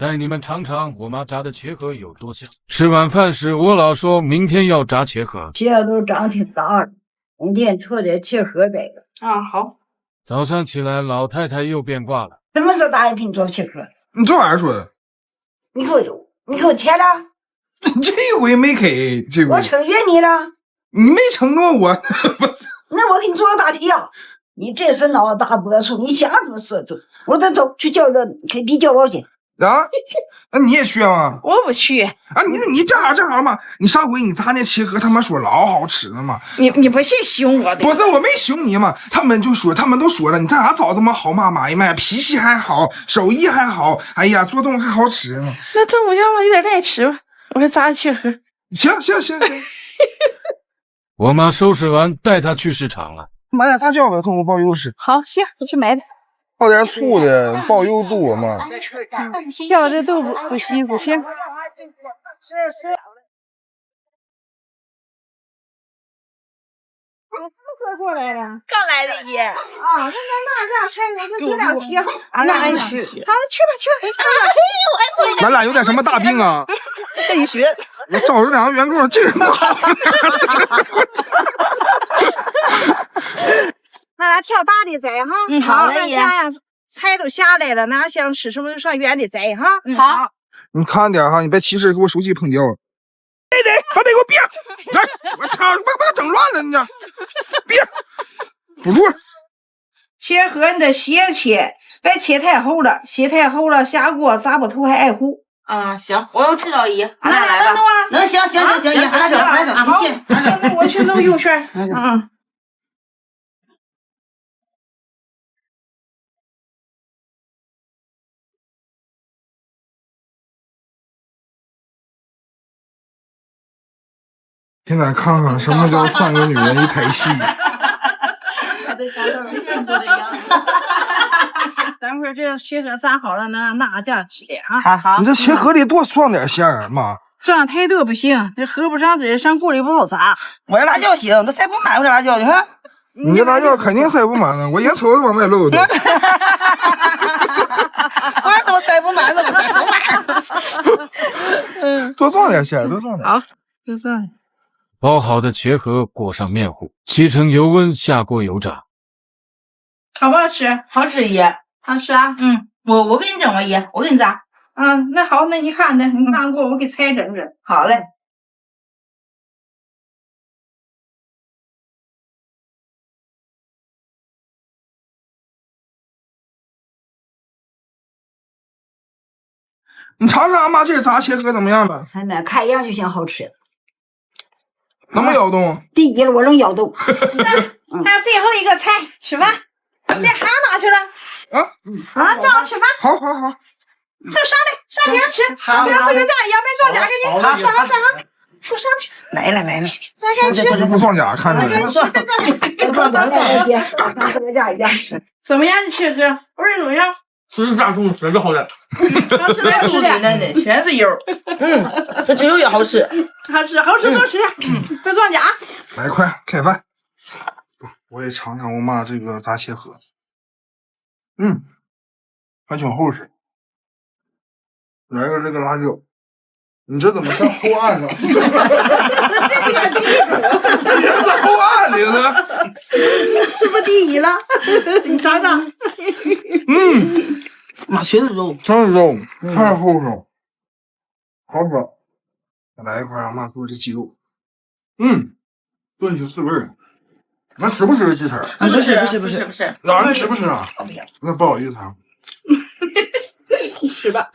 带你们尝尝我妈炸的茄盒有多香。吃晚饭时，我老说明天要炸茄盒，茄子都长挺大了，明天做点茄盒这个。好。早上起来，老太太又变卦了。什么时候答应给你做茄盒？你昨晚说的。你给我钱了？这回没给，这回我承约你了。你没承诺我，不是？那我给你做个大题啊！你这是闹大波数，你想做是做，我得走去叫个给地叫老去。啊？那你也去吗？我不去啊！你正好嘛！你上回你炸那茄盒，他们说老好吃了嘛。你不是凶我的？不是，我没凶你嘛。他们都说了，你在哪找这么好妈妈呀妈呀，脾气还好，手艺还好，哎呀，做东西还好吃嘛。那这我让我有点爱吃吧。我说炸茄盒。行。我妈收拾完，带她去市场了。买点大饺子，给我包邮吃。好，行，你去买的。泡点醋的，包邮多嘛。饺子都不稀不行。过来了，刚来的姨啊，那这菜我就尽量切好。那俺去。好，去吧。咱俩有点什么大病啊？得学。我招着两个员工，精神不好。那俩挑大的摘哈。好嘞，爷。菜都下来了，哪想吃什么就上园里摘哈。好。你看点哈，你别起身给我手机碰掉。把这给我别！来，我操，把它整乱了，你这别不录了。茄盒你得斜切，别切太厚了，切太厚了下锅炸不透还爱糊。行，我要知道姨，俺俩来吧。能行，姨，俺整，你信。那我去弄油圈。现在看看什么叫3个女人一台戏。等会儿这茄子炸好了，能让大家吃点啊。好。你这茄盒里多装点馅儿嘛。装太多不行，这合不上汁，上锅里不好炸。我这辣椒行，都塞不满我这辣椒去哈。你这辣椒肯定塞不满了，我眼瞅着往外漏的。我这都塞不满，怎么塞手满？多装点馅儿，多装点。好，就这样。包好的茄盒裹上面糊，切成油温，下锅油炸。好不好吃？好吃姨，好吃啊。我给你整吧姨，我给你炸。那好，那你看呢？你看过我给菜整整。好嘞。你尝尝俺妈这炸茄盒怎么样吧？还没看样就想好吃。能不能咬动？第一了，我能咬动。那最后一个菜，吃饭。这还哪去了？正好吃饭。好。都上来，上边吃。好。让这个家杨梅装假给你。好，上。都上去。来了。来吃。不放假，看着呢。怎么样？你吃？味儿怎么样？吃啥东西吃的好点？好吃点吃点。嫩，全是油。这只有也好吃。好吃多吃点。别装假。来，快开饭。我也尝尝我妈这个炸茄盒。还挺厚实。来个这个辣椒。你这怎么像后案呢？这是后案里的。是不是第一了？你尝尝。妈，全是肉，真是肉，太厚实，好吃。再来一块俺妈做的鸡肉。炖起4味儿。那吃不吃鸡翅？不是。哪你吃不吃啊？那不好意思啊。吃吧。